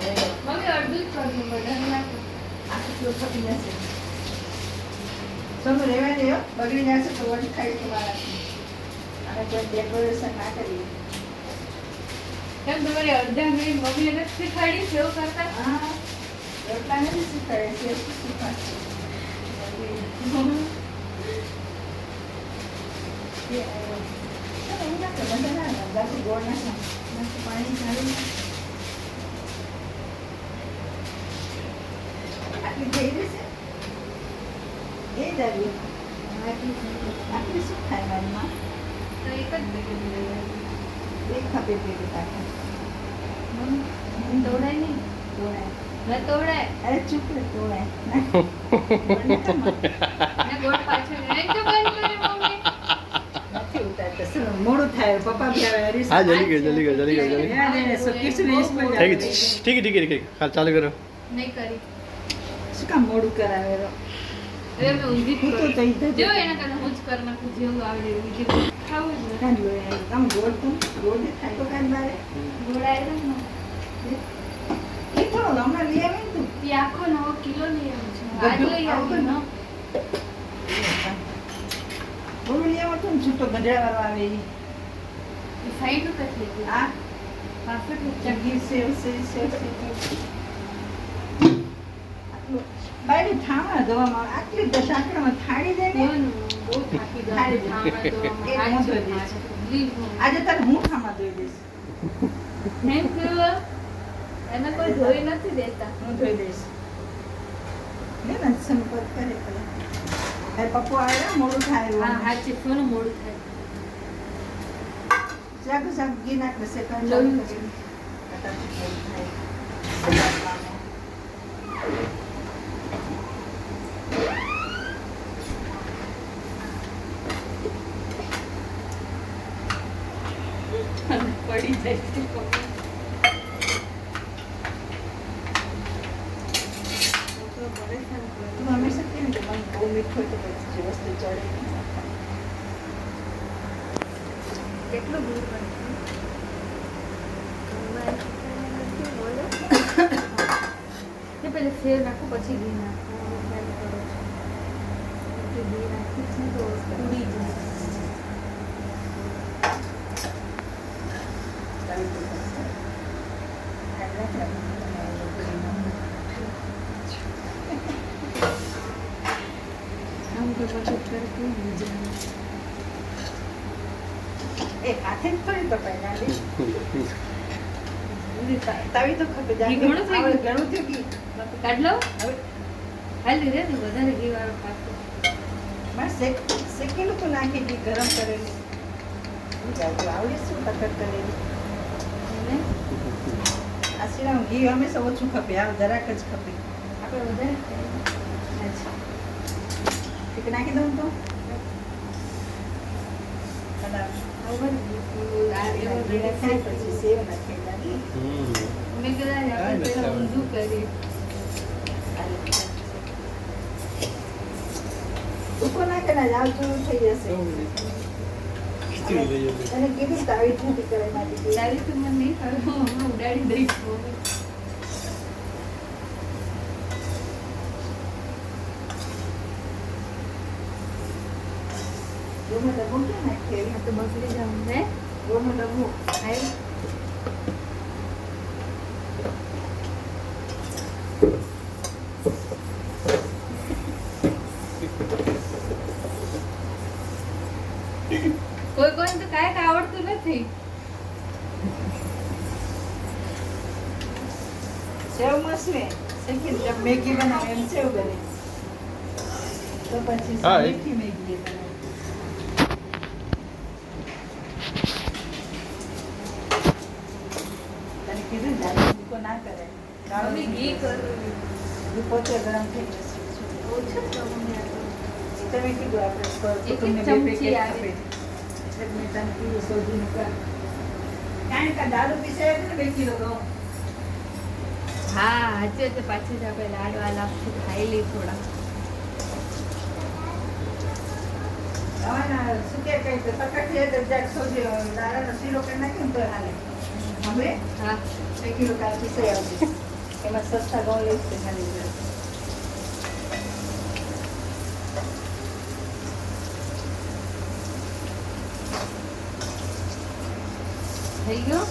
Mummy અડધું જ કરજો બધા નાખો આટલું ફટી જશે સોનું રહેવા દે બગડી જશે તો વળી ખાઈ તો મારાથી અને કોઈ ડેકોરેશન ના કરીએ કેમ તમારે અડધા મિનિટ મમ્મીએ નથી શીખવાડી કેવું કરતા હા રોટલા નથી શીખવાડે છે શીખવાડશે ગોળ નાખો પાણી ચાલુ આટલી થઈ જશે એ દાદી આટલી શું થાય મારી માં તો એક જ પેકેટ લઈ એક ખપે પેકેટ આખા તોડાય નહીં તોડાય મેં તોડાય અરે ચૂપ રે તોડાય મેં ગોળ પાછળ નહીં તો બંધ કરે મમ્મી નથી ઉતારતા ચલો મોડું થાય પપ્પા બી આવે હરીશ हाँ जल्दी करो जल्दी करो जल्दी करो जल्दी યાદ એને સો કિસ રેસ પર ठीक है ठीक है ठीक है ठीक है हाँ चालू करो નહીં કરી શું કામ મોડું કરાવે રો હવે મેં ઊંધી જ હું તો કરી. તઈ જો એના કરતા હું જ કરી નાખું જેવું આવડે એવું જે ખાવું જ કાન લો આમ ગોળ તું ગોળ ને ખાય તો કાન બારે ગોળાય ને એ થોડો હમણાં લઈ આવે ને તું એ આખો નવો કિલો લઈ આવ્યો છું આજ લઈ આવ્યો ને બોલું લઈ આવો તું છૂટો ગઢડા વાળો આવે એ સાઈડ ઉપર થઈ ગયું આ પરફેક્ટ ચગી સેવ આટલું બાયડી થામા ધોવામાં આટલી ઢાંકણામાં થાળી દે ને બહુ થાકી ગયો થાળી દે. ઠામડા તો એ હું ધોઈ દઈશ. આજે તારે હું થામા ધોઈ દઈશ થેન્ક યુ એને કોઈ ધોઈ નથી દેતા હું ધોઈ દઈશ ને ને સંપર્ક કરે પેલા એ પપ્પુ આવ્યા મોડું થાય હા હાચી સોનું મોડું થાય જાગ જાગ ઘી નાખ દે સેકન્ડ જોયું ચાલુ છે. કરી કટાક્ષ મોડું થાય પડી જાય છે. તું હંમેશા કેમ કે મને બહુ મીઠું હોય તો પછી જે વસ્તુ ચડે કેટલું દૂર પડે છે પેલે સેવ નાખું પછી ઘી નાખું ઘી નાખીશ ને તો ઉડી જાય આમ તો પછી કરતું બીજા એ હાથે જ થોડી તો પહેલા લે તવી તો ખપે ઘી ઘણું થઈ ગયું? ઘણું થયું ઘી કાઢ લો હવે હાલી રે ને વધારે ઘી વાળો પાકું બસ શેકેલું તો નાખી ઘી ગરમ કરેલું આવડે શું તકર કરેલી આ સિવાય ઘી હંમેશા ઓછું ખપે આ જરાક જ ખપે આપણે વધારે ખાઈએ. અચ્છા ઠીક નાખી દઉં તો કદાચ આવું બધું આ એવો ઘી નાખાય પછી સેવ નાખી દાદી મેં કદાચ આપણે પેલા ઊંધું કરીએ ઉકો નાખે ને આવતું થઈ જશે અને કીધું તો આવી ઠંડી કરે મારી તારી તો મને નહીં ખબર હું હમણાં ઉડાડી દઈશ મમ્મી. ગોમાં ડબ્બો ક્યાં નાખીએ આ તો બગડી જાઉં હે ગોમાં ડબ્બો આવ્યું કોઈ કોઈ તો કાંઈક આવડતું નથી સેવ મસવે શીખી જબ મેગી બનાવે એમ સેવ બને તો પછી હા, એ- મીઠી મેગી બનાવે તને કીધું જાતે ભૂકો ના કરે મમ્મી ઘી કરું ઘી પોતે ગરમ થઈ જશે ઓછું જ મમ્મી આ તો. તમે કીધું આપણે એક તમને ચમચી બે આવે. પેકેટ આપે એટલે મેં તને કીધું શોધીને કર કારણ કે દારૂ પીસાય ને 2 કિલો ઘઉં હા હાચે તો પાછી જ આપણે લાડવા લાપસી ખાઈ લઈ થોડા હવાના શું કે કઈ તો પકડીએ તો જાક સોજી દાડાનો શીરો કરી નાખ્યો ને તો હાલે હવે હા 2 કિલો કાલ પીસાઈ આવશે એમાં સસ્તા ઘઉં લઈશ તે ખાલી જરા. થઈ ગયો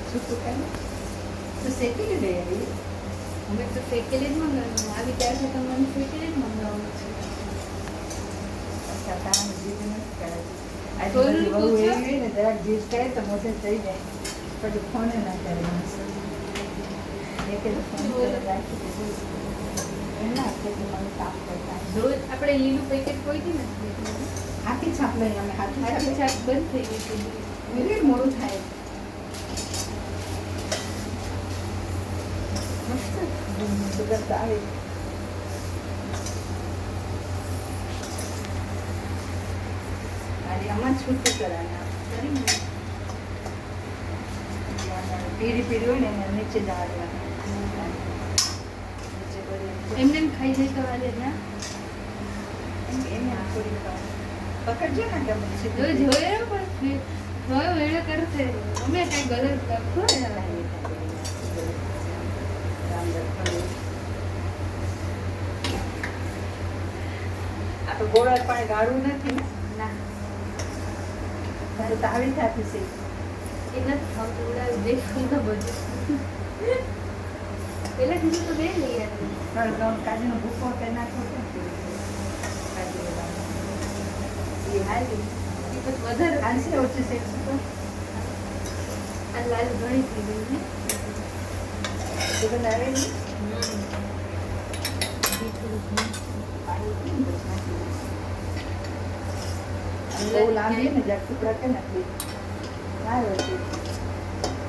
છૂટું ખાઈ તો શેકી લીધે એવી. અમે તો ફેંકેલી જ મંગાવવાનું આવી ત્યારથી તો મને ફેંકેલી જ મંગાવવાનું છે અચ્છા, તારાને જીદ નથી કરાવી. આ થોડું બધી વહુ પૂછો. એવી હોય ને જરાક જીદ કરે તો મોઢે થઈ જાય. પછી ફોને ના કરે માણસ. એકે તો ફોન કરે રાખી દીધું. એના હાથેથી મને કામ કરતા. રોજ આપણે લીલું પેકેટ કોઈથી નથી લીધું. હાથી છાપ લઈએ અમે. હાથી આખી છાપ છાપ બંધ થઈ ગઈ છે વેરી મોડું થાય. મસ્ત સુગંધ આવે. અરે આમાં છૂટું કરવાના. કરીને પીળી પીળી હોય ને એને નીચે ડાળવાનું. નીચે બધી એમને એમ ખાઈ જાય તો વાલે ના એને થોડી પકડજો ને ગમે છે. જો જોયો પણ જોયો વેળો કરશે અમે કઈ ગલત લખો ને આ તો ગોળા પણ ગાળું નથી ને. ના તારે તો આવી થતી છે. એ નથી ખાવતું ઉડાવી દેખું તો બધું પેલા કીધું તો બે લઈ આવી કાજુનો ભૂકો કે નાખો તો કાજુ બદામ. એ હાલી એ પછી વધારે હાલશે ઓછી શેકશું તો આ લાલ ઘણી થઈ ગઈ ને સુગંધ આવે ને. બહુ લાંબી ને જ્યાં ટુકડા કે નાખી આવ્યો છે.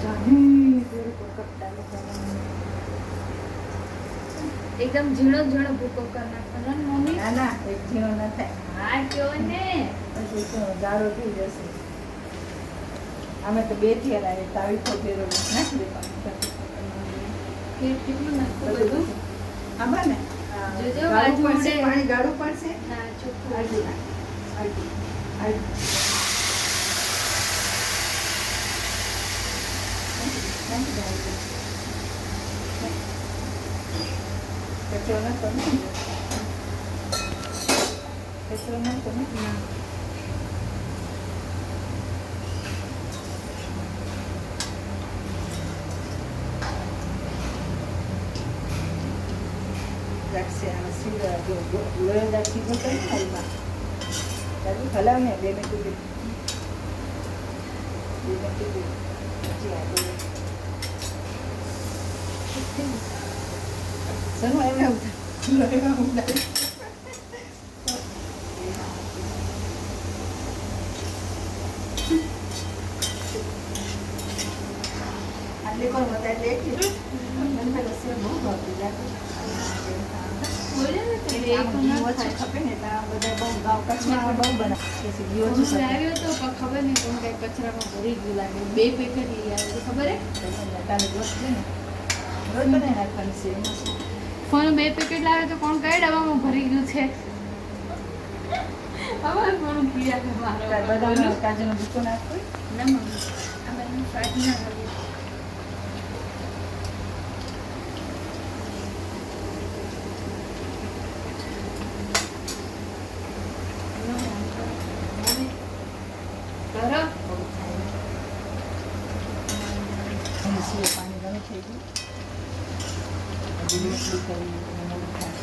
જાની થોડું કપડા લગાવવાનું. એકદમ ઝીણો ઝીણો ભૂકો કરી નાખવાનો ને મમ્મી ના ના એક ઝીણો ન થાય. હા કયો ને પછી તો ગાળો થઈ જશે. અમે તો બે થી હલાવી તાવી તો ફેરો નાખી દે કેટલું નાખવું બધું આમાં ને જોજો ગાળું બાજુ પડશે, ઉડે. પાણી ગાળું પડશે. ના ચોખ્ખું અડધી નાખ. અડધી. નાખી દે, અડધી. કચરો નાખો ને. કચરો નાખો ને. રાખશે આ સીધા જો લોહી રાખી ગયો તો હાલમાં તારું હલાવ ને 2 મિનિટ સુધી 2 મિનિટ સુધી પછી આગળ સનો એમને લોહીમાં ઉડાડી આટલી કોણ બતાવી એટલે મને પેલા સેવ બહુ ભાવતી લાગે. બોલે ને તો એટલે એક આમ ઘી ના ઓછું ખાય. ખપે ને તો આ બધા બહુ ગાવ કચ્છમાં બહુ બનાવે છે. ઘી ઓછું હું ખપે. આવ્યો તો પણ ખબર નહીં કોણ કઈ કચરામાં ભરી ગયું લાગે 2 પેકેટ લઈ આવ્યો તો ખબર હે તારે રોજ છે ને રોજ બનાવી નાખવાની છે એમાં શું? ફોન 2 પેકેટ લાવે તો કોણ કઈ ડબ્બામાં ભરી ગયું છે હવે કોણ કીયા છે મારો તારે બદામ કાજુનો ભૂકો નાખવો હોય? ના મમ્મી આ બધાનું સ્વાદ ના આવે કરો બહુ થાય. અને સિવાય પાણી ઘણું થઈ ગયું. હજી એટલું કરી મોડું થાય.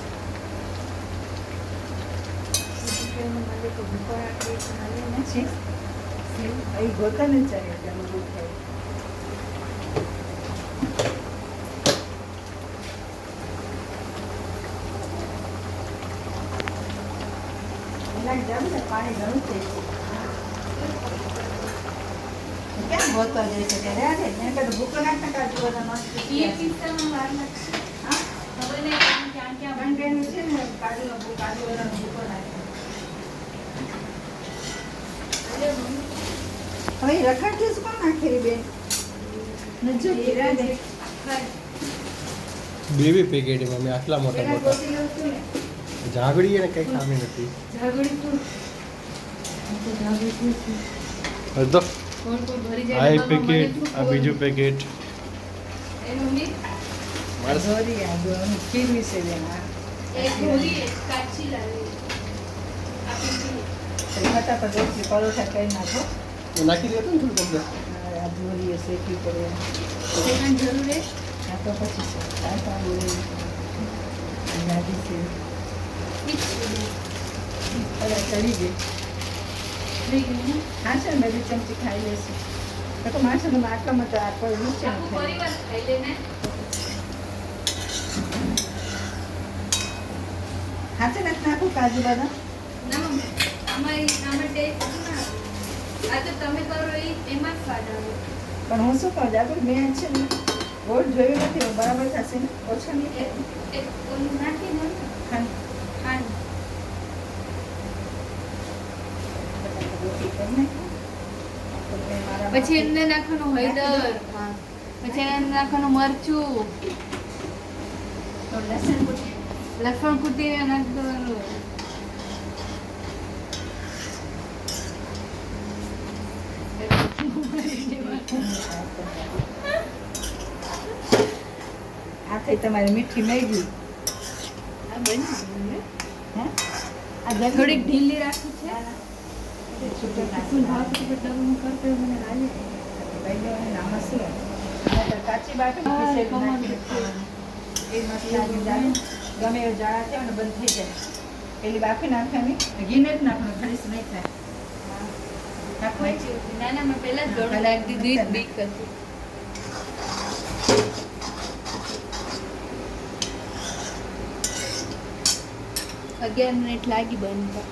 મને તો ભૂકો રાખી છે મને ને છે અહીં ગોતા ને ચાલે એટલે મોડું થાય. એના જાવ ને પાણી ઘણું થઈ ગયું. કેમ ગોતવા જાય છે ત્યારે આ રે મેં કીધું ભૂકો નાખતા કાજુ બદામ મસ્ત એ છે. કિસ્સામાં વાર લાગશે હા ખબર નહીં ક્યાં ક્યાં પણ બેનું છે ને કાજુ બદામ ભૂકો નાખે. હવે એ રખડતી જ કોણ નાખે રે બેન? નજો કીરા દે. બે પેકેટ મમ્મી આટલા મોટા પેલા મોટા ગોતી લઉં છું ને. ઝાગડી એને કઈ ખામી નથી ઝઘડી તું અડધો કોણ કોણ ભરી આ જાય એક પેકેટ આ બીજું પેકેટ એ મમ્મી મારે ધોરી આ જો ખીર વિશે બેન આ એક ભરી એક કાચી લાવી આપી ફટાફટ રોટલી પરોઠા કરી નાખો નાખી દે તો ને થોડું કમ્પ્લેટ આ ધોરીએ શેકી પડે સેકન્ડ જરૂર છે આ તો પછી છે આ તો બોલે ગાડી છે અરે ચડી ગઈ હા છે ને બધી ચમચી ખાઈ લેશે તો માણસો આટલામાં તો આ કોઈ ઊંચે આખું પરિવાર ખાઈ લે ને હા છે ને નાખું કાજુ બદામ ના મમ્મી આમાં ટેસ્ટ ના આ તો તમે કરો એમાં જ સ્વાદ આવે પણ હું શું કહું જાગૃત મેં છે ને ગોળ જોયું નથી હવે બરાબર થશે ને ઓછો નહીં થાય એક ઓલું નાખી દો ને ખાંડ ખાંડ રોટલી કરી નાખો. તો મેં મારા પછી અંદર નાખવાનું હળદર પછી અંદર નાખવાનું મરચું તો લસણ કૂટી. લસણ કૂટીને નાખી દેવાનું આ થઈ તમારી મીઠી મેગી આ બની હે આ જલ્દી થોડીક ઢીલી રાખી છે છૂટો ફૂલ ભાવ નાખી પછી ડબલું કરતો હોય મને લાગે લઈ લેવાનું આમાં શું આમાં તો કાચી બાટી હા, પીસેલી કમળ નાખી દેવાની. એ મસ્ત લાગે જાણે ગમે એવું જાડા થયા ને બંધ થઈ જાય પેલી બાફી નાખવાની ઘીને જ નાખવાનું ખરીશ નહીં થાય નાખવું ના ના મેં પહેલા જ દોડ નાખી દીધી બીક હતી અગિયાર મિનિટ લાગી બનતા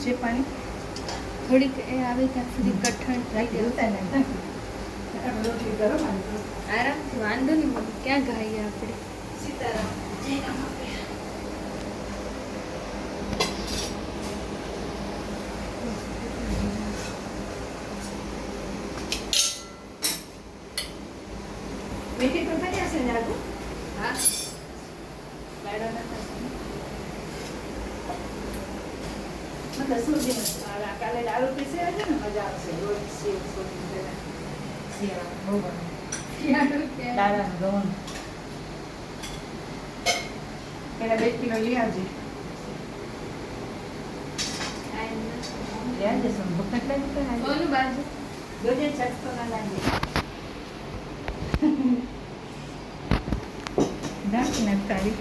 છે પાણી થોડીક એ આવે ત્યાં સુધી કઠણ થઈ રાખી જાય ઉતાર નાખ. આપણે રોટલી કરો મારી આરામથી વાંધો નહીં મમ્મી ક્યાં ગાઈએ આપણે સીતારામ જય રામ. મીઠી તો થઈ જશે ને આગળ હા લાડવાના થશે ને. મતલબ સૂજી નથી. આ કાલે દારૂ પીસે છે ને મજા આવશે રોજ સેવ સોજી પેલા શિયાળામાં બહુ ગમે દાડાનું ગવણ પેલા 2 કિલો લઈ આવજે લઈ આવજે સોન ભૂખ નથી લાગી તો આવજે. કોનું બાજુ જોજે ચટતો ના લાગે નાખી નાખ તારી